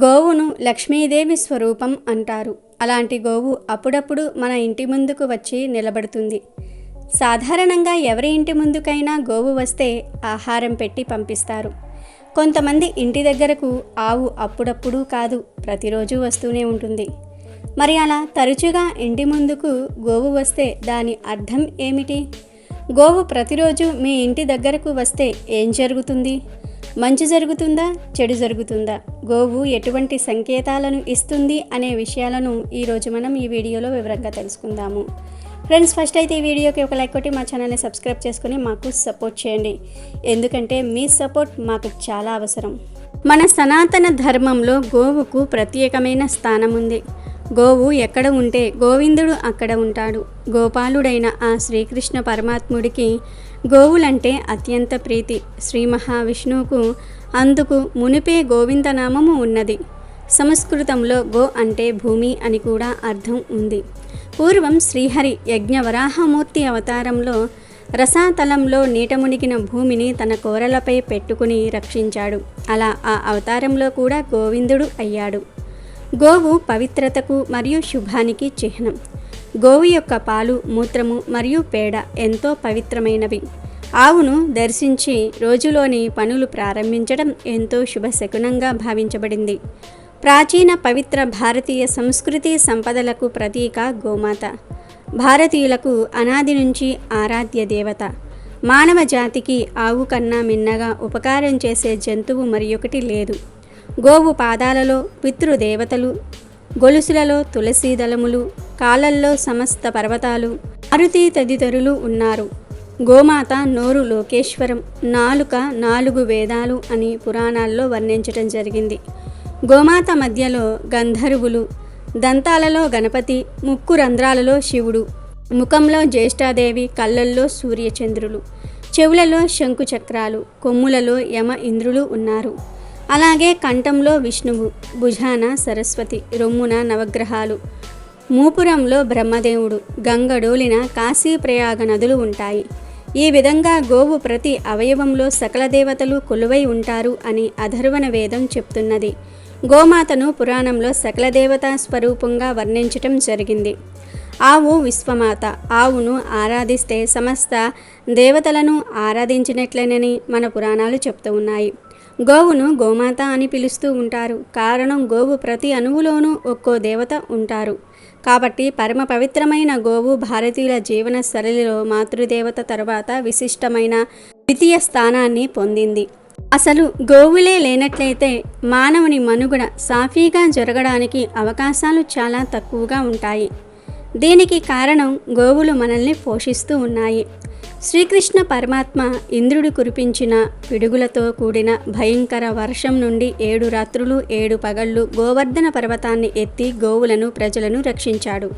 గోవును లక్ష్మీదేవి స్వరూపం అంటారు. అలాంటి గోవు అప్పుడప్పుడు మన ఇంటి ముందుకు వచ్చి నిలబడుతుంది. సాధారణంగా ఎవరి ఇంటి ముందుకైనా గోవు వస్తే ఆహారం పెట్టి పంపిస్తారు. కొంతమంది ఇంటి దగ్గరకు ఆవు అప్పుడప్పుడు కాదు, ప్రతిరోజు వస్తూనే ఉంటుంది. మరి అలా తరచుగా ఇంటి ముందుకు గోవు వస్తే దాని అర్థం ఏమిటి? గోవు ప్రతిరోజు మీ ఇంటి దగ్గరకు వస్తే ఏం జరుగుతుంది? మంచి జరుగుతుందా, చెడు జరుగుతుందా? గోవు ఎటువంటి సంకేతాలను ఇస్తుంది అనే విషయాలను ఈరోజు మనం ఈ వీడియోలో వివరంగా తెలుసుకుందాము. ఫ్రెండ్స్, ఫస్ట్ అయితే ఈ వీడియోకి ఒక లైక్ కొట్టి మా ఛానల్ని సబ్స్క్రైబ్ చేసుకుని మాకు సపోర్ట్ చేయండి. ఎందుకంటే మీ సపోర్ట్ మాకు చాలా అవసరం. మన సనాతన ధర్మంలో గోవుకు ప్రత్యేకమైన స్థానం ఉంది. గోవు ఎక్కడ ఉంటే గోవిందుడు అక్కడ ఉంటాడు. గోపాలుడైన ఆ శ్రీకృష్ణ పరమాత్ముడికి గోవులంటే అత్యంత ప్రీతి. శ్రీ మహావిష్ణువుకు అందుకు మునిపే గోవిందనామము ఉన్నది. సంస్కృతంలో గో అంటే భూమి అని కూడా అర్థం ఉంది. పూర్వం శ్రీహరి యజ్ఞవరాహమూర్తి అవతారంలో రసాతలంలో నీట మునిగిన భూమిని తన కోరలపై పెట్టుకుని రక్షించాడు. అలా ఆ అవతారంలో కూడా గోవిందుడు అయ్యాడు. గోవు పవిత్రతకు మరియు శుభానికి చిహ్నం. గోవు యొక్క పాలు, మూత్రము మరియు పేడ ఎంతో పవిత్రమైనవి. ఆవును దర్శించి రోజులోని పనులు ప్రారంభించడం ఎంతో శుభశకునంగా భావించబడింది. ప్రాచీన పవిత్ర భారతీయ సంస్కృతి సంపదలకు ప్రతీక గోమాత. భారతీయులకు అనాది నుంచి ఆరాధ్య దేవత. మానవ జాతికి ఆవు కన్నా మిన్నగా ఉపకారం చేసే జంతువు మరియొకటి లేదు. గోవు పాదాలలో పితృదేవతలు, గొలుసులలో తులసి దళములు, కాళ్ళల్లో సమస్త పర్వతాలు, మారుతి తదితరులు ఉన్నారు. గోమాత నోరు లోకేశ్వరం, నాలుక 4 వేదాలు అని పురాణాల్లో వర్ణించడం జరిగింది. గోమాత మధ్యలో గంధర్వులు, దంతాలలో గణపతి, ముక్కు రంధ్రాలలో శివుడు, ముఖంలో జ్యేష్ఠాదేవి, కళ్ళల్లో సూర్యచంద్రులు, చెవులలో శంకుచక్రాలు, కొమ్ములలో యమ ఇంద్రులు ఉన్నారు. అలాగే కంఠంలో విష్ణువు, భుజాన సరస్వతి, రొమ్మున నవగ్రహాలు, మూపురంలో బ్రహ్మదేవుడు, గంగడోలిన కాశీ ప్రయాగ నదులు ఉంటాయి. ఈ విధంగా గోవు ప్రతి అవయవంలో సకల దేవతలు కొలువై ఉంటారు అని అథర్వణ వేదం చెప్తున్నది. గోమాతను పురాణంలో సకల దేవతా స్వరూపంగా వర్ణించటం జరిగింది. ఆవు విశ్వమాత. ఆవును ఆరాధిస్తే సమస్త దేవతలను ఆరాధించినట్లేనని మన పురాణాలు చెప్తూ ఉన్నాయి. గోవును గోమాత అని పిలుస్తూ ఉంటారు. కారణం గోవు ప్రతి అణువులోనూ ఒక్కో దేవత ఉంటారు. కాబట్టి పరమ పవిత్రమైన గోవు భారతీయుల జీవన సరళిలో మాతృదేవత తర్వాత విశిష్టమైన ద్వితీయ స్థానాన్ని పొందింది. అసలు గోవులే లేనట్లయితే మానవుని మనుగడ సాఫీగా జరగడానికి అవకాశాలు చాలా తక్కువగా ఉంటాయి. దీనికి కారణం గోవులు మనల్ని పోషిస్తూ ఉన్నాయి. శ్రీకృష్ణ పరమాత్మ ఇంద్రుడు కురిపించిన పిడుగులతో కూడిన భయంకర వర్షం నుండి 7 రాత్రులు 7 పగళ్ళు గోవర్ధన పర్వతాన్ని ఎత్తి గోవులను ప్రజలను రక్షించాడు.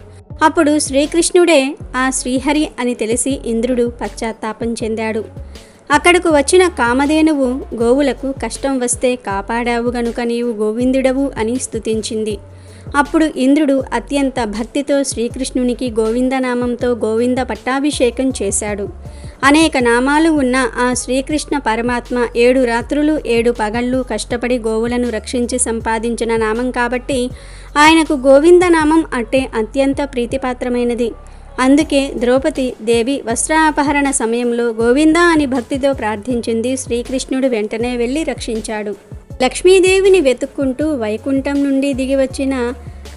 అప్పుడు శ్రీకృష్ణుడే ఆ శ్రీహరి అని తెలిసి ఇంద్రుడు పశ్చాత్తాపం చెందాడు. అక్కడకు వచ్చిన కామధేనువు గోవులకు కష్టం వస్తే కాపాడావు గనుక నీవు గోవిందుడవు అని స్తుతించింది. అప్పుడు ఇంద్రుడు అత్యంత భక్తితో శ్రీకృష్ణునికి గోవిందనామంతో గోవింద పట్టాభిషేకం చేశాడు. అనేక నామాలు ఉన్న ఆ శ్రీకృష్ణ పరమాత్మ 7 రాత్రులు 7 పగళ్ళు కష్టపడి గోవులను రక్షించి సంపాదించిన నామం కాబట్టి ఆయనకు గోవిందనామం అంటే అత్యంత ప్రీతిపాత్రమైనది. అందుకే ద్రౌపది దేవి వస్త్రాపహరణ సమయంలో గోవిందా అని భక్తితో ప్రార్థించింది. శ్రీకృష్ణుడు వెంటనే వెళ్ళి రక్షించాడు. లక్ష్మీదేవిని వెతుక్కుంటూ వైకుంఠం నుండి దిగివచ్చిన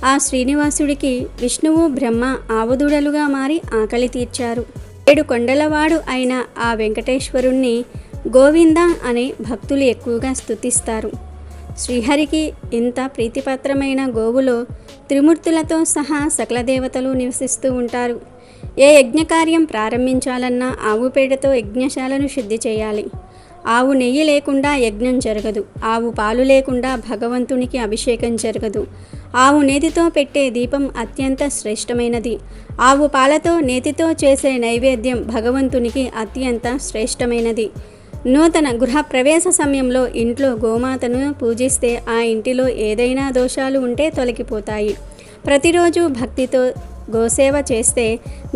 ఆ శ్రీనివాసుడికి విష్ణువు బ్రహ్మ ఆవుదూడలుగా మారి ఆకలి తీర్చారు. 7 కొండలవాడు అయిన ఆ వెంకటేశ్వరుణ్ణి గోవింద అనే భక్తులు ఎక్కువగా స్తుతిస్తారు. శ్రీహరికి ఇంత ప్రీతిపాత్రమైన గోవులో త్రిమూర్తులతో సహా సకల దేవతలు నివసిస్తూ ఉంటారు. ఏ యజ్ఞకార్యం ప్రారంభించాలన్నా ఆవు పేడతో యజ్ఞశాలను శుద్ధి చేయాలి. ఆవు నెయ్యి లేకుండా యజ్ఞం జరగదు. ఆవు పాలు లేకుండా భగవంతునికి అభిషేకం జరగదు. ఆవు నేతితో పెట్టే దీపం అత్యంత శ్రేష్టమైనది. ఆవు పాలతో నేతితో చేసే నైవేద్యం భగవంతునికి అత్యంత శ్రేష్టమైనది. నూతన గృహ ప్రవేశ సమయంలో ఇంట్లో గోమాతను పూజిస్తే ఆ ఇంటిలో ఏదైనా దోషాలు ఉంటే తొలగిపోతాయి. ప్రతిరోజు భక్తితో గోసేవ చేస్తే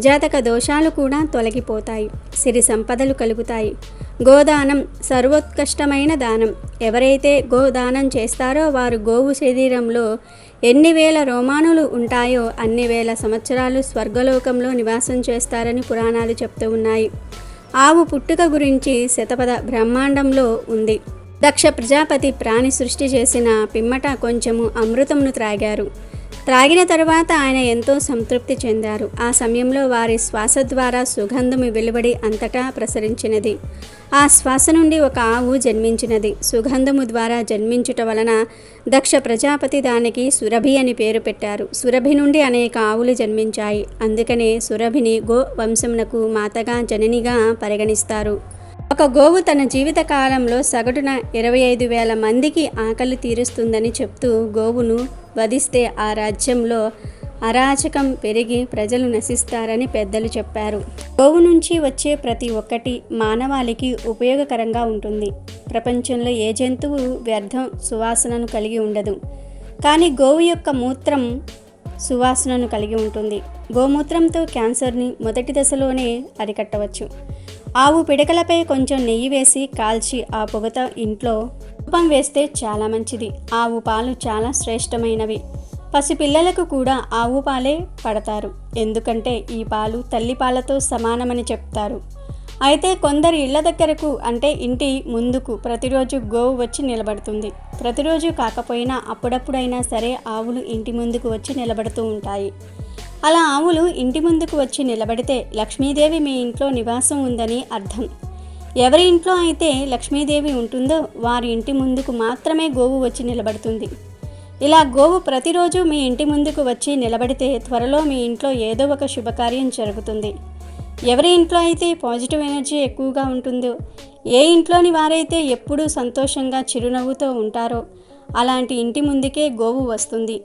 జాతక దోషాలు కూడా తొలగిపోతాయి, సిరి సంపదలు కలుగుతాయి. గోదానం సర్వోత్కృష్టమైన దానం. ఎవరైతే గోదానం చేస్తారో వారు గోవు శరీరంలో ఎన్ని వేల రోమానులు ఉంటాయో అన్ని వేల సంవత్సరాలు స్వర్గలోకంలో నివాసం చేస్తారని పురాణాలు చెప్తూ ఉన్నాయి. ఆవు పుట్టుక గురించి శతపథ బ్రహ్మాండంలో ఉంది. దక్ష ప్రజాపతి ప్రాణి సృష్టి చేసిన పిమ్మట కొంచెము అమృతమును త్రాగారు. త్రాగిన తరువాత ఆయన ఎంతో సంతృప్తి చెందారు. ఆ సమయంలో వారి శ్వాస ద్వారా సుగంధము వెలువడి అంతటా ప్రసరించినది. ఆ శ్వాస నుండి ఒక ఆవు జన్మించినది. సుగంధము ద్వారా జన్మించుట వలన దక్ష ప్రజాపతి దానికి సురభి అని పేరు పెట్టారు. సురభి నుండి అనేక ఆవులు జన్మించాయి. అందుకనే సురభిని గో వంశమునకు మాతగా జననిగా పరిగణిస్తారు. ఒక గోవు తన జీవిత కాలంలో సగటున 25,000 మందికి ఆకలి తీరుస్తుందని చెప్తూ గోవును వధిస్తే ఆ రాజ్యంలో అరాచకం పెరిగి ప్రజలు నశిస్తారని పెద్దలు చెప్పారు. గోవు నుంచి వచ్చే ప్రతి ఒక్కటి మానవాళికి ఉపయోగకరంగా ఉంటుంది. ప్రపంచంలో ఏ జంతువు వ్యర్థం సువాసనను కలిగి ఉండదు. కానీ గోవు యొక్క మూత్రం సువాసనను కలిగి ఉంటుంది. గోమూత్రంతో క్యాన్సర్ని మొదటి దశలోనే అరికట్టవచ్చు. ఆవు పిడకలపై కొంచెం నెయ్యి వేసి కాల్చి ఆ పొగతో ఇంట్లో ధూపం వేస్తే చాలా మంచిది. ఆవు పాలు చాలా శ్రేష్టమైనవి. పసిపిల్లలకు కూడా ఆవు పాలే పడతారు. ఎందుకంటే ఈ పాలు తల్లి పాలతో సమానమని చెప్తారు. అయితే కొందరు ఇళ్ల దగ్గరకు అంటే ఇంటి ముందుకు ప్రతిరోజు గోవు వచ్చి నిలబడుతుంది. ప్రతిరోజు కాకపోయినా అప్పుడప్పుడైనా సరే ఆవులు ఇంటి ముందుకు వచ్చి నిలబడుతూ ఉంటాయి. అలా ఆవులు ఇంటి ముందుకు వచ్చి నిలబడితే లక్ష్మీదేవి మీ ఇంట్లో నివాసం ఉందని అర్థం. ఎవరి ఇంట్లో అయితే లక్ష్మీదేవి ఉంటుందో వారి ఇంటి ముందుకు మాత్రమే గోవు వచ్చి నిలబడుతుంది. ఇలా గోవు ప్రతిరోజు మీ ఇంటి ముందుకు వచ్చి నిలబడితే త్వరలో మీ ఇంట్లో ఏదో ఒక శుభకార్యం జరుగుతుంది. ఎవరి ఇంట్లో అయితే పాజిటివ్ ఎనర్జీ ఎక్కువగా ఉంటుందో, ఏ ఇంట్లోని వారైతే ఎప్పుడూ సంతోషంగా చిరునవ్వుతో ఉంటారో అలాంటి ఇంటి ముందుకే గోవు వస్తుంది.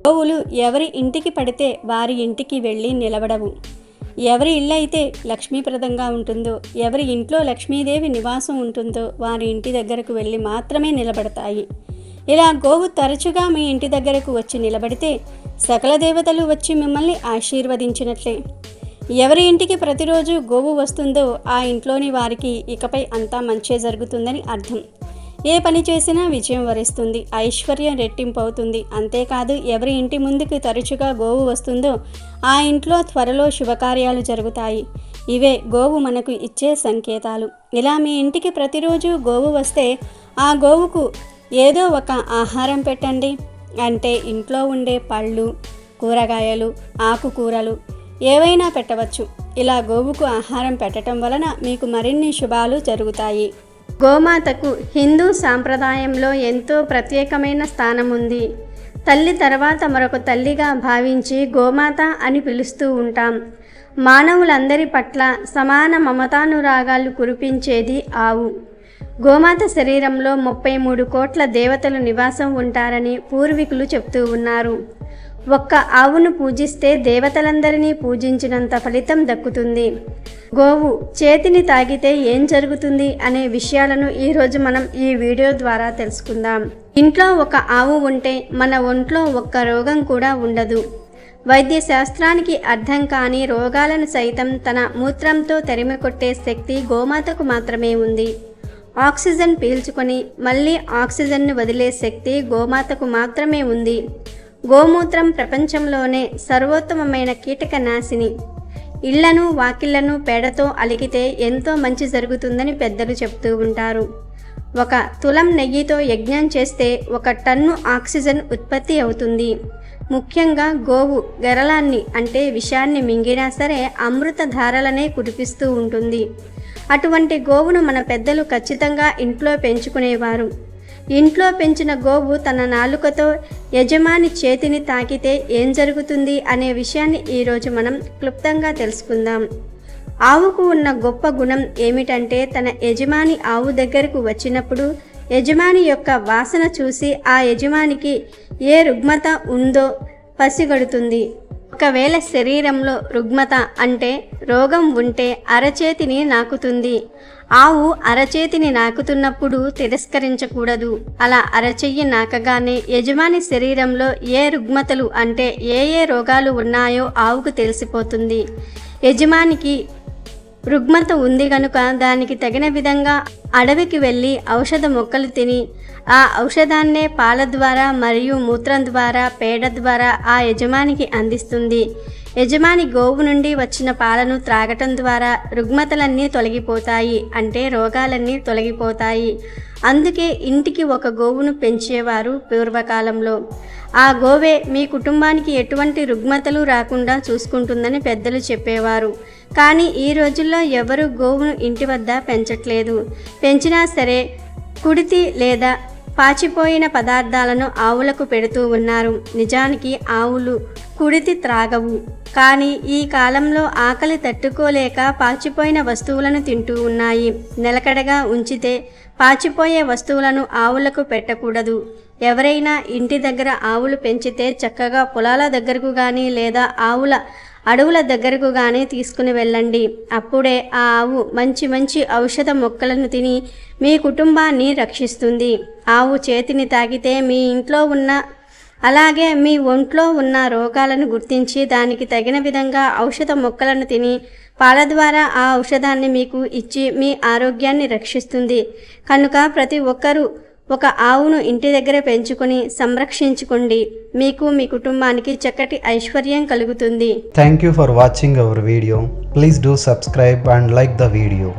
గోవులు ఎవరి ఇంటికి పడితే వారి ఇంటికి వెళ్ళి నిలబడవు. ఎవరి ఇల్లు అయితే లక్ష్మీప్రదంగా ఉంటుందో, ఎవరి ఇంట్లో లక్ష్మీదేవి నివాసం ఉంటుందో వారి ఇంటి దగ్గరకు వెళ్ళి మాత్రమే నిలబడతాయి. ఇలా గోవు తరచుగా మీ ఇంటి దగ్గరకు వచ్చి నిలబడితే సకల దేవతలు వచ్చి మిమ్మల్ని ఆశీర్వదించినట్లే. ఎవరి ఇంటికి ప్రతిరోజు గోవు వస్తుందో ఆ ఇంట్లోని వారికి ఇకపై అంతా మంచే జరుగుతుందని అర్థం. ఏ పని చేసినా విజయం వరిస్తుంది, ఐశ్వర్యం రెట్టింపు అవుతుంది. అంతేకాదు ఎవరి ఇంటి ముందుకు తరచుగా గోవు వస్తుందో ఆ ఇంట్లో త్వరలో శుభకార్యాలు జరుగుతాయి. ఇవే గోవు మనకు ఇచ్చే సంకేతాలు. ఇలా మీ ఇంటికి ప్రతిరోజు గోవు వస్తే ఆ గోవుకు ఏదో ఒక ఆహారం పెట్టండి. అంటే ఇంట్లో ఉండే పళ్ళు, కూరగాయలు, ఆకుకూరలు ఏవైనా పెట్టవచ్చు. ఇలా గోవుకు ఆహారం పెట్టడం వలన మీకు మరిన్ని శుభాలు జరుగుతాయి. గోమాతకు హిందూ సాంప్రదాయంలో ఎంతో ప్రత్యేకమైన స్థానం ఉంది. తల్లి తర్వాత మరొక తల్లిగా భావించి గోమాత అని పిలుస్తూ ఉంటాం. మానవులందరి పట్ల సమాన మమతానురాగాలు కురిపించేది ఆవు. గోమాత శరీరంలో 33 కోట్ల దేవతలు నివాసం ఉంటారని పూర్వీకులు చెప్తూ ఉన్నారు. ఒక్క ఆవును పూజిస్తే దేవతలందరినీ పూజించినంత ఫలితం దక్కుతుంది. గోవు చేతిని తాగితే ఏం జరుగుతుంది అనే విషయాలను ఈరోజు మనం ఈ వీడియో ద్వారా తెలుసుకుందాం. ఇంట్లో ఒక ఆవు ఉంటే మన ఒంట్లో ఒక్క రోగం కూడా ఉండదు. వైద్య శాస్త్రానికి అర్థం కాని రోగాలను సైతం తన మూత్రంతో తరిమికొట్టే శక్తి గోమాతకు మాత్రమే ఉంది. ఆక్సిజన్ పీల్చుకొని మళ్ళీ ఆక్సిజన్ను వదిలే శక్తి గోమాతకు మాత్రమే ఉంది. గోమూత్రం ప్రపంచంలోనే సర్వోత్తమమైన కీటకనాశిని. ఇళ్లను వాకిళ్లను పేడతో అలికితే ఎంతో మంచి జరుగుతుందని పెద్దలు చెప్తూ ఉంటారు. 1 తులం నెయ్యితో యజ్ఞం చేస్తే 1 టన్ను ఆక్సిజన్ ఉత్పత్తి అవుతుంది. ముఖ్యంగా గోవు గరళాన్ని అంటే విషాన్ని మింగినా సరే అమృత ధారలనే కురిపిస్తూ ఉంటుంది. అటువంటి గోవును మన పెద్దలు ఖచ్చితంగా ఇంట్లో పెంచుకునేవారు. ఇంట్లో పెంచిన గోవు తన నాలుకతో యజమాని చేతిని తాకితే ఏం జరుగుతుంది అనే విషయాన్ని ఈరోజు మనం క్లుప్తంగా తెలుసుకుందాం. ఆవుకు ఉన్న గొప్ప గుణం ఏమిటంటే తన యజమాని ఆవు దగ్గరకు వచ్చినప్పుడు యజమాని యొక్క వాసన చూసి ఆ యజమానికి ఏ రుగ్మత ఉందో పసిగడుతుంది. ఒక ఒకవేళ శరీరంలో రుగ్మత అంటే రోగం ఉంటే అరచేతిని నాకుతుంది. ఆవు అరచేతిని నాకుతున్నప్పుడు తిరస్కరించకూడదు. అలా అరచెయ్యి నాకగానే యజమాని శరీరంలో ఏ రుగ్మతలు అంటే ఏ రోగాలు ఉన్నాయో ఆవుకు తెలిసిపోతుంది. యజమానికి రుగ్మత ఉంది గనుక దానికి తగిన విధంగా అడవికి వెళ్ళి ఔషధ మొక్కలు తిని ఆ ఔషధాన్నే పాల ద్వారా మరియు మూత్రం ద్వారా పేడ ద్వారా ఆ యజమానికి అందిస్తుంది. యజమాని గోవు నుండి వచ్చిన పాలను త్రాగటం ద్వారా రుగ్మతలన్నీ తొలగిపోతాయి, అంటే రోగాలన్నీ తొలగిపోతాయి. అందుకే ఇంటికి ఒక గోవును పెంచేవారు పూర్వకాలంలో. ఆ గోవే మీ కుటుంబానికి ఎటువంటి రుగ్మతలు రాకుండా చూసుకుంటుందని పెద్దలు చెప్పేవారు. కానీ ఈ రోజుల్లో ఎవరు గోవును ఇంటి వద్ద పెంచట్లేదు. పెంచినా సరే కుడితి లేదా పాచిపోయిన పదార్థాలను ఆవులకు పెడుతూ ఉన్నారు. నిజానికి ఆవులు కుడితి త్రాగవు, కానీ ఈ కాలంలో ఆకలి తట్టుకోలేక పాచిపోయిన వస్తువులను తింటూ ఉన్నాయి. నిలకడగా ఉంచితే పాచిపోయే వస్తువులను ఆవులకు పెట్టకూడదు. ఎవరైనా ఇంటి దగ్గర ఆవులు పెంచితే చక్కగా పొలాల దగ్గరకు కానీ లేదా అడవుల దగ్గరకు కానీ తీసుకుని వెళ్ళండి. అప్పుడే ఆ ఆవు మంచి మంచి ఔషధ మొక్కలను తిని మీ కుటుంబాన్ని రక్షిస్తుంది. ఆవు చేతిని తాకితే మీ ఇంట్లో ఉన్న అలాగే మీ ఒంట్లో ఉన్న రోగాలను గుర్తించి దానికి తగిన విధంగా ఔషధ మొక్కలను తిని పాల ద్వారా ఆ ఔషధాన్ని మీకు ఇచ్చి మీ ఆరోగ్యాన్ని రక్షిస్తుంది. కనుక ప్రతి ఒక్కరూ ఒక ఆవును ఇంటి దగ్గర పెంచుకొని సంరక్షించుకోండి. మీకు మీ కుటుంబానికి చక్కటి ఐశ్వర్యం కలుగుతుంది. Thank you for watching our video. Please do subscribe and like the video.